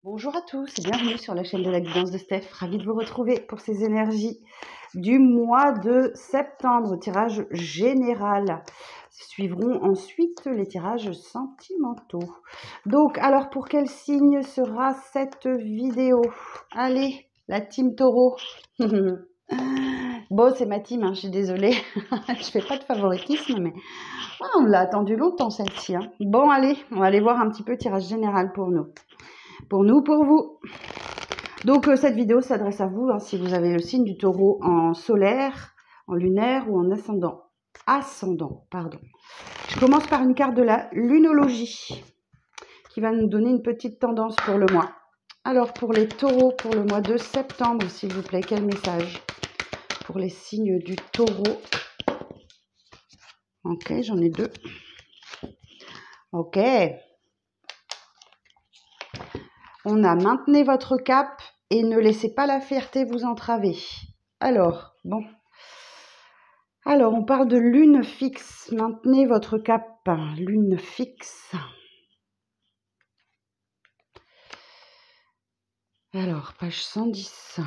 Bonjour à tous et bienvenue sur la chaîne de la guidance de Steph. Ravie de vous retrouver pour ces énergies du mois de septembre. Tirage général. Suivront ensuite les tirages sentimentaux. Donc, alors pour quel signe sera cette vidéo? Allez, la team taureau. Bon, c'est ma team, hein, je suis désolée. Je fais pas de favoritisme, mais on l'a attendu longtemps celle-ci. Hein. Bon, allez, on va aller voir un petit peu tirage général pour nous. Pour vous. Donc, cette vidéo s'adresse à vous, hein, si vous avez le signe du taureau en solaire, en lunaire ou en ascendant. Pardon. Je commence par une carte de la lunologie qui va nous donner une petite tendance pour le mois. Alors, pour les taureaux, pour le mois de septembre, s'il vous plaît, quel message pour les signes du taureau? Ok, j'en ai deux. Ok. On a maintenez votre cap et ne laissez pas la fierté vous entraver. Alors, bon. Alors, on parle de lune fixe. Maintenez votre cap. Lune fixe. Alors, page 110.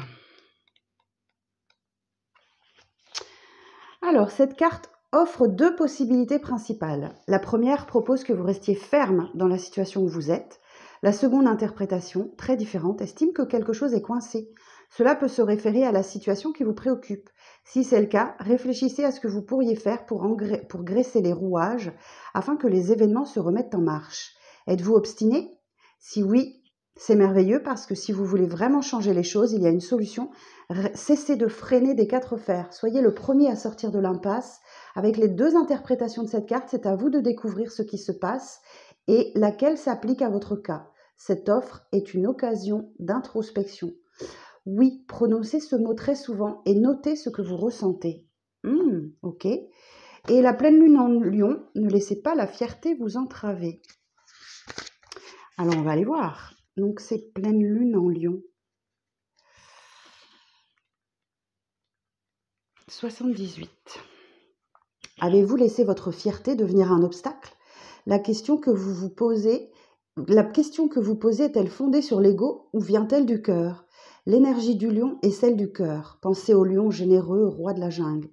Alors, cette carte offre deux possibilités principales. La première propose que vous restiez ferme dans la situation où vous êtes. La seconde interprétation, très différente, estime que quelque chose est coincé. Cela peut se référer à la situation qui vous préoccupe. Si c'est le cas, réfléchissez à ce que vous pourriez faire pour graisser les rouages afin que les événements se remettent en marche. Êtes-vous obstiné? Si oui, c'est merveilleux parce que si vous voulez vraiment changer les choses, il y a une solution. Cessez de freiner des quatre fers. Soyez le premier à sortir de l'impasse. Avec les deux interprétations de cette carte, c'est à vous de découvrir ce qui se passe et laquelle s'applique à votre cas. Cette offre est une occasion d'introspection. Oui, prononcez ce mot très souvent et notez ce que vous ressentez. Ok. Et la pleine lune en Lion, ne laissez pas la fierté vous entraver. Alors, on va aller voir. Donc, c'est pleine lune en Lion. 78. Avez-vous laissé votre fierté devenir un obstacle? La question que vous posez est-elle fondée sur l'ego ou vient-elle du cœur? L'énergie du lion est celle du cœur. Pensez au lion généreux, roi de la jungle.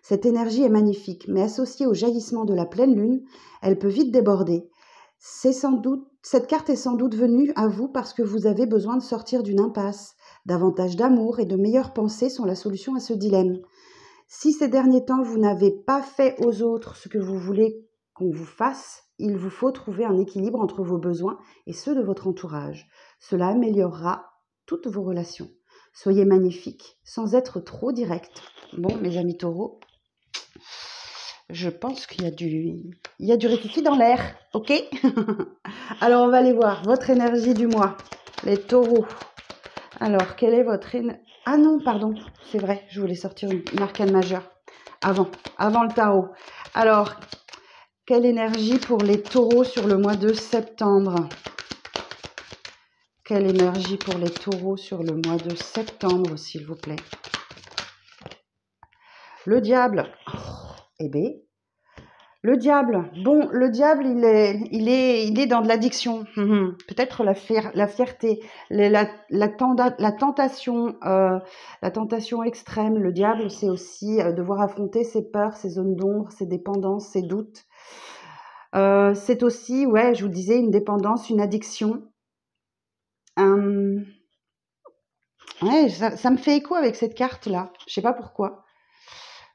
Cette énergie est magnifique, mais associée au jaillissement de la pleine lune, elle peut vite déborder. Cette carte est sans doute venue à vous parce que vous avez besoin de sortir d'une impasse. Davantage d'amour et de meilleures pensées sont la solution à ce dilemme. Si ces derniers temps, vous n'avez pas fait aux autres ce que vous voulez qu'on vous fasse, il vous faut trouver un équilibre entre vos besoins et ceux de votre entourage. Cela améliorera toutes vos relations. Soyez magnifiques sans être trop direct. Bon, mes amis taureaux, je pense qu'il y a du rififi dans l'air, ok? Alors, on va aller voir votre énergie du mois, les taureaux. Alors, quelle est votre énergie? Ah non, pardon, c'est vrai, je voulais sortir une arcane majeure avant le tarot. Alors, quelle énergie pour les taureaux sur le mois de septembre? Quelle énergie pour les taureaux sur le mois de septembre, s'il vous plaît? Le diable. Eh bien, le diable. Bon, le diable, il est dans de l'addiction. Peut-être la fierté, la tentation, la tentation extrême. Le diable, c'est aussi devoir affronter ses peurs, ses zones d'ombre, ses dépendances, ses doutes. C'est aussi, ouais, je vous disais, une dépendance, une addiction. Ouais, ça me fait écho avec cette carte-là. Je sais pas pourquoi.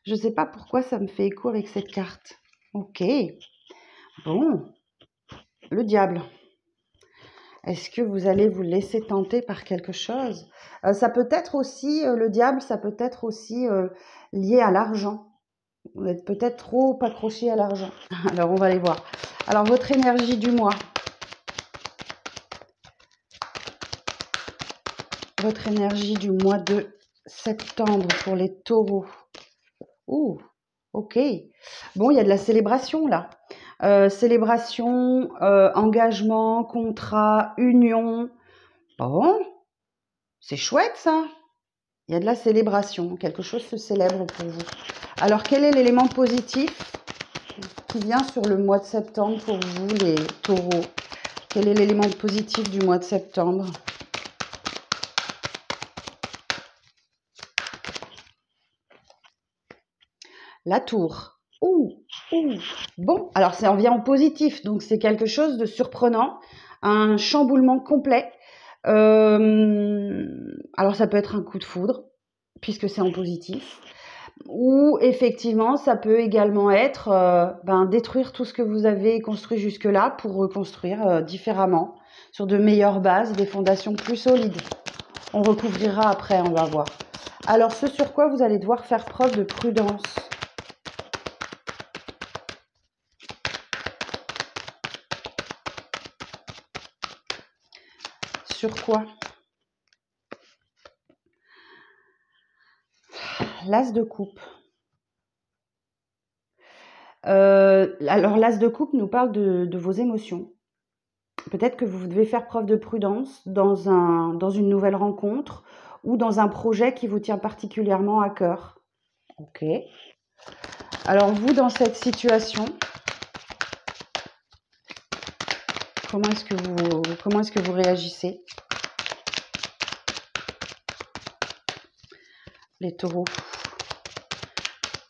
Je sais pas pourquoi ça me fait écho avec cette carte. Ok. Bon. Le diable. Est-ce que vous allez vous laisser tenter par quelque chose? Ça peut être aussi, le diable, ça peut être aussi lié à l'argent. Vous êtes peut-être trop accroché à l'argent. Alors, on va aller voir. Alors, votre énergie du mois. Votre énergie du mois de septembre pour les taureaux. Ouh, ok. Bon, il y a de la célébration là. Célébration, engagement, contrat, union. Bon, c'est chouette ça. Il y a de la célébration. Quelque chose se célèbre pour vous. Alors, quel est l'élément positif qui vient sur le mois de septembre pour vous, les taureaux? Quel est l'élément positif du mois de septembre? la tour. Ouh, ouh. Bon, alors ça en vient en positif, donc c'est quelque chose de surprenant, un chamboulement complet. Alors ça peut être un coup de foudre, puisque c'est en positif, ou effectivement ça peut également être détruire tout ce que vous avez construit jusque-là pour reconstruire différemment, sur de meilleures bases, des fondations plus solides. On recouvrira après, on va voir. Alors ce sur quoi vous allez devoir faire preuve de prudence. Sur quoi? L'as de coupe. Alors l'as de coupe nous parle de vos émotions. Peut-être que vous devez faire preuve de prudence dans une nouvelle rencontre ou dans un projet qui vous tient particulièrement à cœur. Ok. Alors vous, dans cette situation, comment est-ce que vous réagissez? Les taureaux.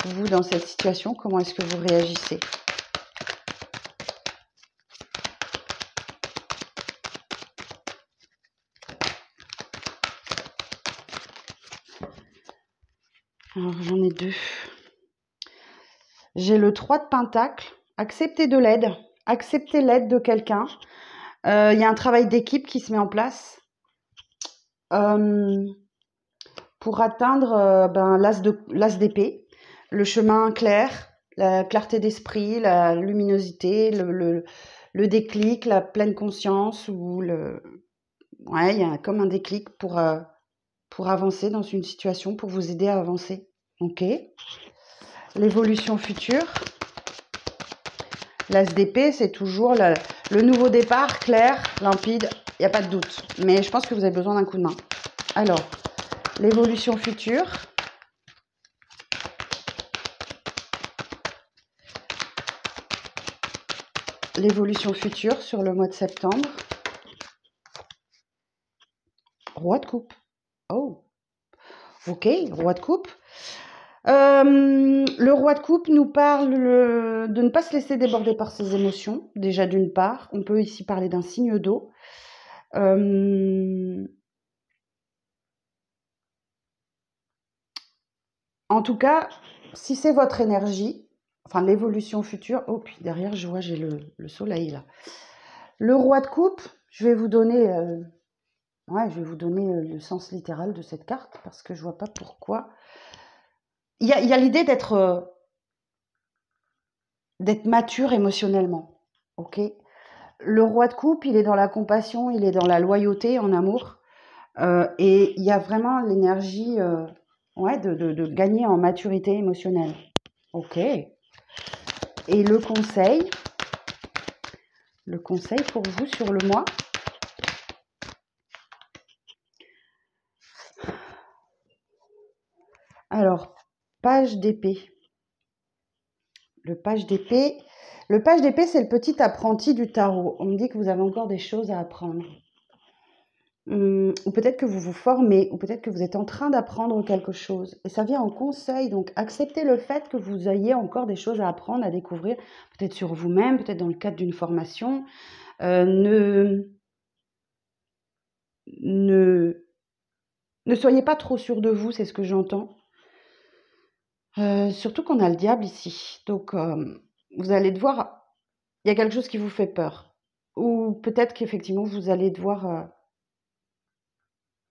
Vous, dans cette situation, comment est-ce que vous réagissez? Alors, j'en ai deux. J'ai le 3 de Pentacle. Acceptez de l'aide. Acceptez l'aide de quelqu'un. Il y a un travail d'équipe qui se met en place pour atteindre l'as d'épée. Le chemin clair, la clarté d'esprit, la luminosité, le déclic, la pleine conscience. Ouais, il y a comme un déclic pour avancer dans une situation, pour vous aider à avancer. Ok. L'évolution future. L'as d'épée, c'est toujours le nouveau départ, clair, limpide, il n'y a pas de doute. Mais je pense que vous avez besoin d'un coup de main. Alors, l'évolution future. L'évolution future sur le mois de septembre. Roi de coupe. Oh, ok, roi de coupe. Le roi de coupe nous parle de ne pas se laisser déborder par ses émotions, déjà d'une part. On peut ici parler d'un signe d'eau. En tout cas, si c'est votre énergie, enfin l'évolution future, oh puis derrière je vois j'ai le soleil là. Le roi de coupe, je vais vous donner le sens littéral de cette carte parce que je vois pas pourquoi. Il y a l'idée d'être mature émotionnellement, ok. Le roi de coupe, il est dans la compassion, il est dans la loyauté en amour, et il y a vraiment l'énergie de gagner en maturité émotionnelle, ok. Et le conseil pour vous sur le mois. Alors, page d'épée. Le page d'épée, c'est le petit apprenti du tarot. On me dit que vous avez encore des choses à apprendre. Ou peut-être que vous vous formez, ou peut-être que vous êtes en train d'apprendre quelque chose. Et ça vient en conseil, donc acceptez le fait que vous ayez encore des choses à apprendre, à découvrir, peut-être sur vous-même, peut-être dans le cadre d'une formation. Ne soyez pas trop sûr de vous, c'est ce que j'entends. Surtout qu'on a le diable ici. Donc, vous allez devoir... Il y a quelque chose qui vous fait peur. Ou peut-être qu'effectivement, vous allez devoir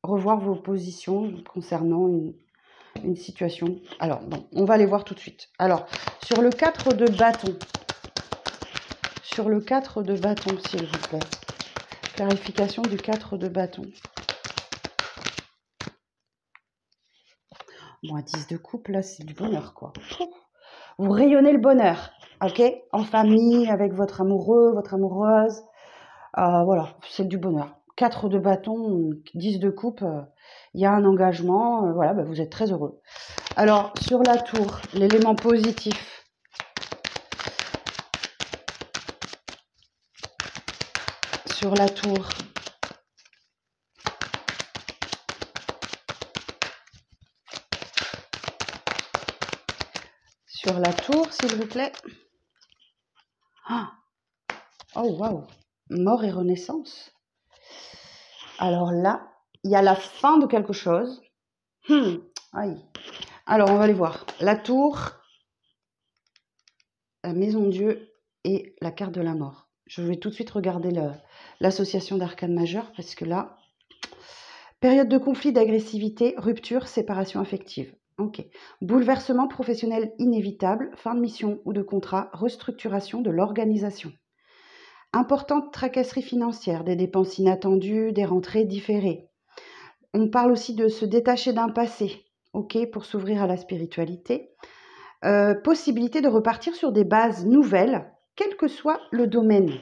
revoir vos positions concernant une situation. Alors, bon, on va aller voir tout de suite. Alors, sur le 4 de bâton. Sur le 4 de bâton, s'il vous plaît. Clarification du 4 de bâton. Bon, à 10 de coupe, là, c'est du bonheur, quoi. Vous rayonnez le bonheur, ok? En famille, avec votre amoureux, votre amoureuse. Voilà, c'est du bonheur. 4 de bâton, 10 de coupe, il y a un engagement, voilà, vous êtes très heureux. Alors, sur la tour, l'élément positif. Sur la tour. Sur la tour, s'il vous plaît. Ah, oh, waouh. Mort et renaissance. Alors là, il y a la fin de quelque chose. Aïe. Alors, on va aller voir. La tour, la maison de Dieu et la carte de la mort. Je vais tout de suite regarder l'association d'arcanes majeures parce que là, période de conflit, d'agressivité, rupture, séparation affective. Ok. Bouleversement professionnel inévitable, fin de mission ou de contrat, restructuration de l'organisation. Importante tracasserie financière, des dépenses inattendues, des rentrées différées. On parle aussi de se détacher d'un passé, ok, pour s'ouvrir à la spiritualité. Possibilité de repartir sur des bases nouvelles, quel que soit le domaine.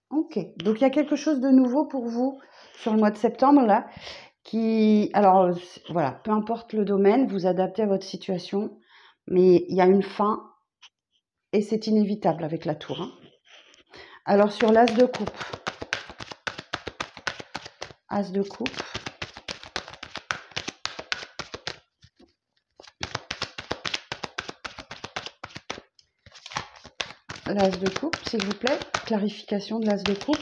Ok, donc il y a quelque chose de nouveau pour vous sur le mois de septembre là, alors voilà, peu importe le domaine, vous adaptez à votre situation, mais il y a une fin et c'est inévitable avec la tour. Hein. Alors sur l'as de coupe, as de coupe, l'as de coupe, s'il vous plaît, clarification de l'as de coupe.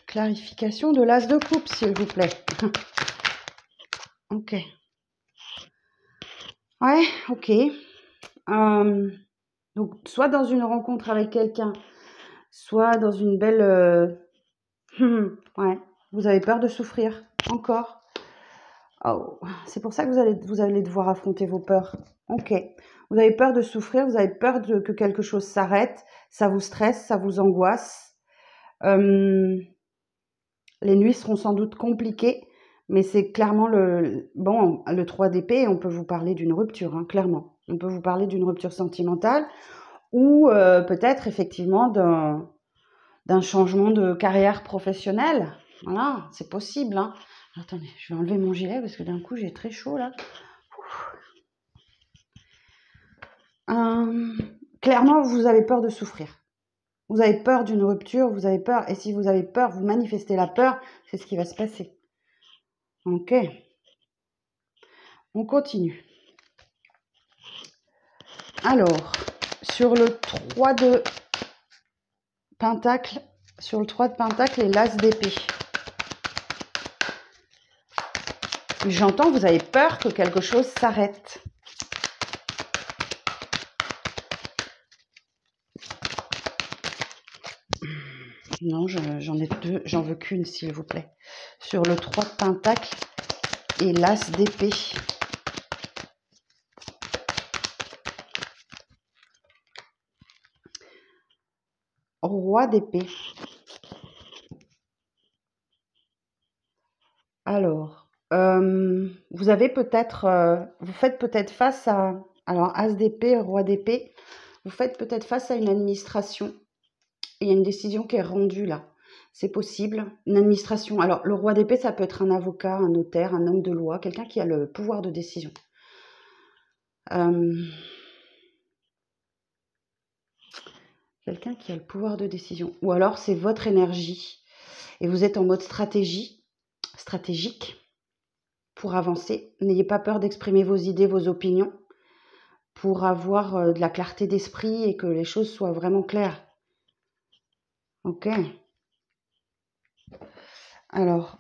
Clarification de l'as de coupe, s'il vous plaît. Ok. Ouais, ok. Donc, soit dans une rencontre avec quelqu'un, soit dans une belle... ouais, vous avez peur de souffrir, encore. Oh, c'est pour ça que vous allez devoir affronter vos peurs. Ok. Vous avez peur de souffrir, vous avez peur que quelque chose s'arrête, ça vous stresse, ça vous angoisse. Les nuits seront sans doute compliquées, mais c'est clairement le 3 d'épée, on peut vous parler d'une rupture, hein, clairement. On peut vous parler d'une rupture sentimentale ou peut-être effectivement d'un changement de carrière professionnelle. Voilà, c'est possible. Hein. Attendez, je vais enlever mon gilet parce que d'un coup j'ai très chaud là. Clairement, vous avez peur de souffrir. Vous avez peur d'une rupture, vous avez peur. Et si vous avez peur, vous manifestez la peur, c'est ce qui va se passer. Ok. On continue. Alors, sur le 3 de Pentacle, et l'As d'épée. J'entends que vous avez peur que quelque chose s'arrête. Non, j'en ai deux, j'en veux qu'une, s'il vous plaît. Sur le 3 de Pentacle et l'As d'épée. Roi d'épée. Alors, vous avez peut-être, vous faites peut-être face à, alors As d'épée, Roi d'épée, vous faites peut-être face à une administration et il y a une décision qui est rendue là. C'est possible, une administration. Alors, le Roi d'épée, ça peut être un avocat, un notaire, un homme de loi, quelqu'un qui a le pouvoir de décision. Quelqu'un qui a le pouvoir de décision. Ou alors, c'est votre énergie et vous êtes en mode stratégique pour avancer. N'ayez pas peur d'exprimer vos idées, vos opinions pour avoir de la clarté d'esprit et que les choses soient vraiment claires. Ok. Alors,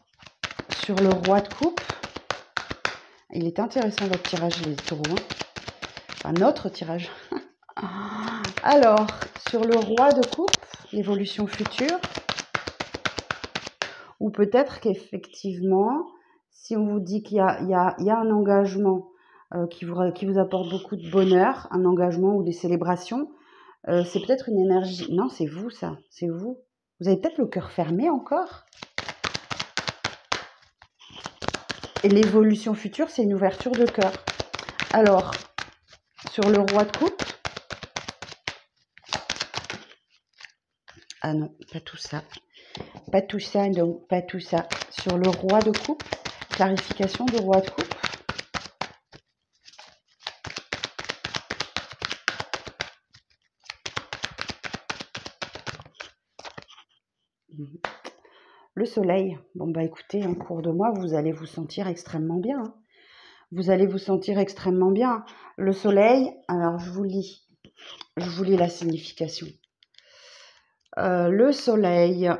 sur le Roi de coupe, il est intéressant votre tirage, les taureaux. Hein. Enfin, notre tirage. Alors, sur le Roi de coupe, l'évolution future, ou peut-être qu'effectivement, si on vous dit qu'il y a un engagement qui vous apporte beaucoup de bonheur, un engagement ou des célébrations, c'est peut-être une énergie... Non, c'est vous ça, c'est vous. Vous avez peut-être le cœur fermé encore. Et l'évolution future, c'est une ouverture de cœur. Alors, sur le Roi de coupe... Ah non, pas tout ça. Pas tout ça, donc pas tout ça. Sur le Roi de coupe, clarification du Roi de coupe. Le soleil. Bon, bah écoutez, en cours de mois, vous allez vous sentir extrêmement bien. Hein. Vous allez vous sentir extrêmement bien. Le soleil, alors je vous lis la signification. Le soleil,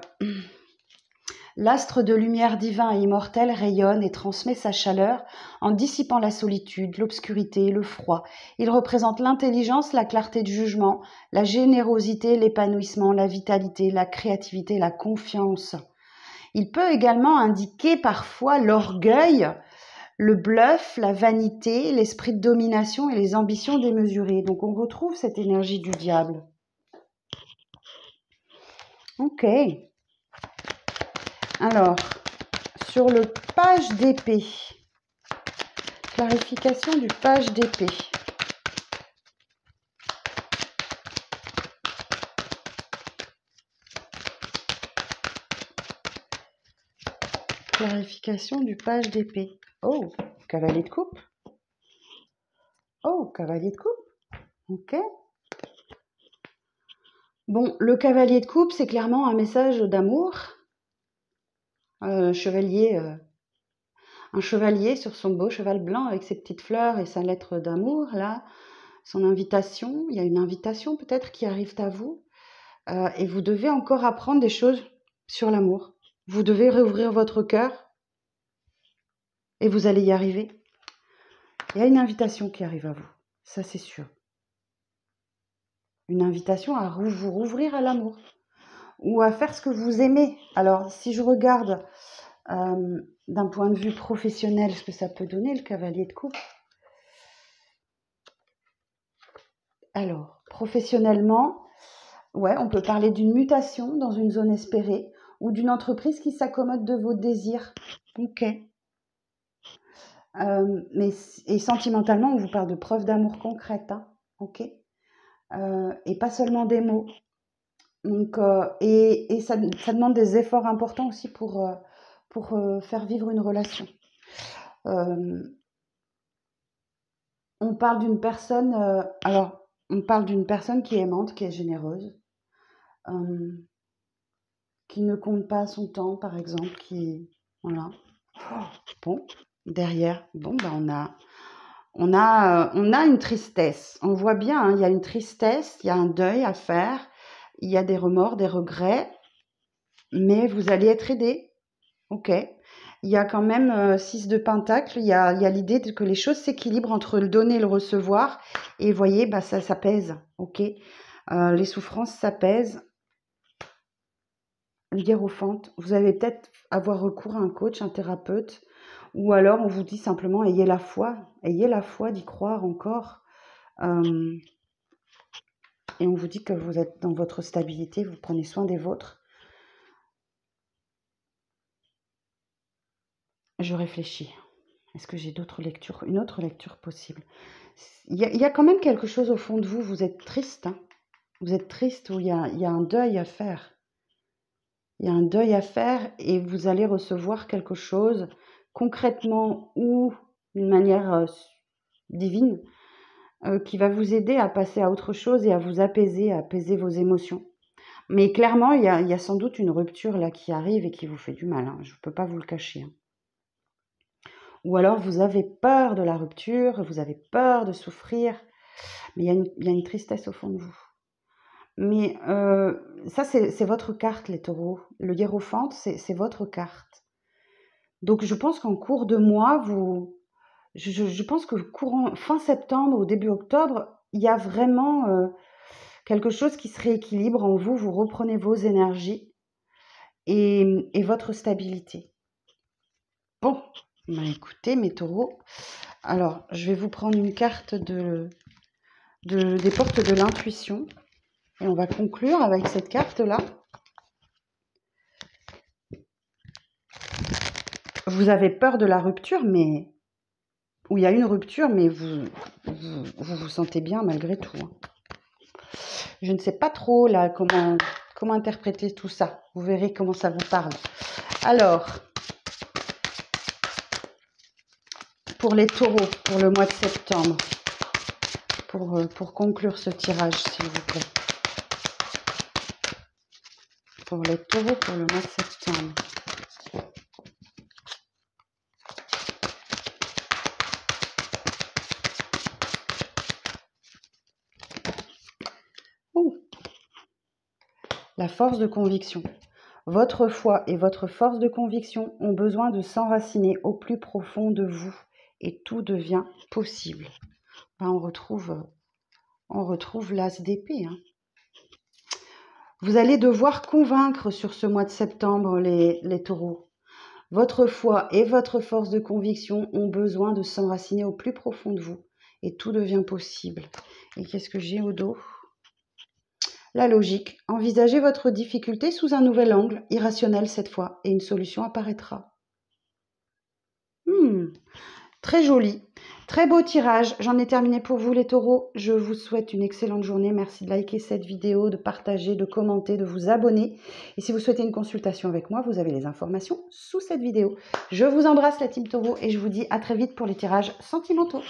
l'astre de lumière divin et immortel rayonne et transmet sa chaleur en dissipant la solitude, l'obscurité, le froid. Il représente l'intelligence, la clarté de jugement, la générosité, l'épanouissement, la vitalité, la créativité, la confiance. Il peut également indiquer parfois l'orgueil, le bluff, la vanité, l'esprit de domination et les ambitions démesurées. Donc on retrouve cette énergie du diable. Ok. Alors, sur le page d'épée, clarification du page d'épée. Clarification du page d'épée. Oh, cavalier de coupe. Oh, cavalier de coupe. Ok. Bon, le cavalier de coupe, c'est clairement un message d'amour. Un chevalier sur son beau cheval blanc avec ses petites fleurs et sa lettre d'amour, là, son invitation. Il y a une invitation peut-être qui arrive à vous. Et vous devez encore apprendre des choses sur l'amour. Vous devez réouvrir votre cœur et vous allez y arriver. Il y a une invitation qui arrive à vous, ça c'est sûr. Une invitation à vous rouvrir à l'amour ou à faire ce que vous aimez. Alors, si je regarde d'un point de vue professionnel, ce que ça peut donner, le cavalier de coupe. Alors, professionnellement, ouais, on peut parler d'une mutation dans une zone espérée ou d'une entreprise qui s'accommode de vos désirs. Ok. Et sentimentalement, on vous parle de preuves d'amour concrètes. Hein. Ok. Et pas seulement des mots. Donc, et ça demande des efforts importants aussi pour faire vivre une relation. On parle d'une personne, on parle d'une personne qui est aimante, qui est généreuse, qui ne compte pas son temps, par exemple, voilà. Bon, derrière, bon, bah on a une tristesse. On voit bien, hein, il y a une tristesse, il y a un deuil à faire, il y a des remords, des regrets, mais vous allez être aidé. Ok. Il y a quand même 6 de Pentacle, il y a l'idée que les choses s'équilibrent entre le donner et le recevoir. Et vous voyez, bah, ça s'apaise. Ok. Les souffrances s'apaisent. Le hiérophante, vous allez peut-être avoir recours à un coach, un thérapeute, ou alors on vous dit simplement ayez la foi d'y croire encore. Et on vous dit que vous êtes dans votre stabilité, vous prenez soin des vôtres. Je réfléchis. Est-ce que j'ai d'autres lectures, une autre lecture possible? Il y a quand même quelque chose au fond de vous, vous êtes triste. Hein, vous êtes triste où il y a un deuil à faire. Il y a un deuil à faire et vous allez recevoir quelque chose concrètement ou d'une manière divine qui va vous aider à passer à autre chose et à vous apaiser, à apaiser vos émotions. Mais clairement, il y a sans doute une rupture là qui arrive et qui vous fait du mal. Hein. Je ne peux pas vous le cacher. Hein. Ou alors vous avez peur de la rupture, vous avez peur de souffrir, mais il y a une tristesse au fond de vous. Mais ça, c'est votre carte, les taureaux. Le hiérophante, c'est votre carte. Donc je pense qu'en cours de mois, je pense que fin septembre ou début octobre, il y a vraiment quelque chose qui se rééquilibre en vous. Vous reprenez vos énergies et votre stabilité. Bon, bah écoutez, mes taureaux, alors je vais vous prendre une carte des portes de l'intuition et on va conclure avec cette carte-là. Vous avez peur de la rupture, mais où il y a une rupture, mais vous sentez bien malgré tout. Hein. Je ne sais pas trop là comment interpréter tout ça. Vous verrez comment ça vous parle. Alors, pour les taureaux, pour le mois de septembre, pour conclure ce tirage, s'il vous plaît. Pour les taureaux, pour le mois de septembre. La force de conviction. Votre foi et votre force de conviction ont besoin de s'enraciner au plus profond de vous et tout devient possible. Là, on retrouve l'as d'épée. Hein. Vous allez devoir convaincre sur ce mois de septembre, les taureaux. Votre foi et votre force de conviction ont besoin de s'enraciner au plus profond de vous et tout devient possible. Et qu'est-ce que j'ai au dos ? La logique. Envisagez votre difficulté sous un nouvel angle, irrationnel cette fois, et une solution apparaîtra. Très joli, très beau tirage. J'en ai terminé pour vous les taureaux. Je vous souhaite une excellente journée. Merci de liker cette vidéo, de partager, de commenter, de vous abonner. Et si vous souhaitez une consultation avec moi, vous avez les informations sous cette vidéo. Je vous embrasse la team taureau et je vous dis à très vite pour les tirages sentimentaux.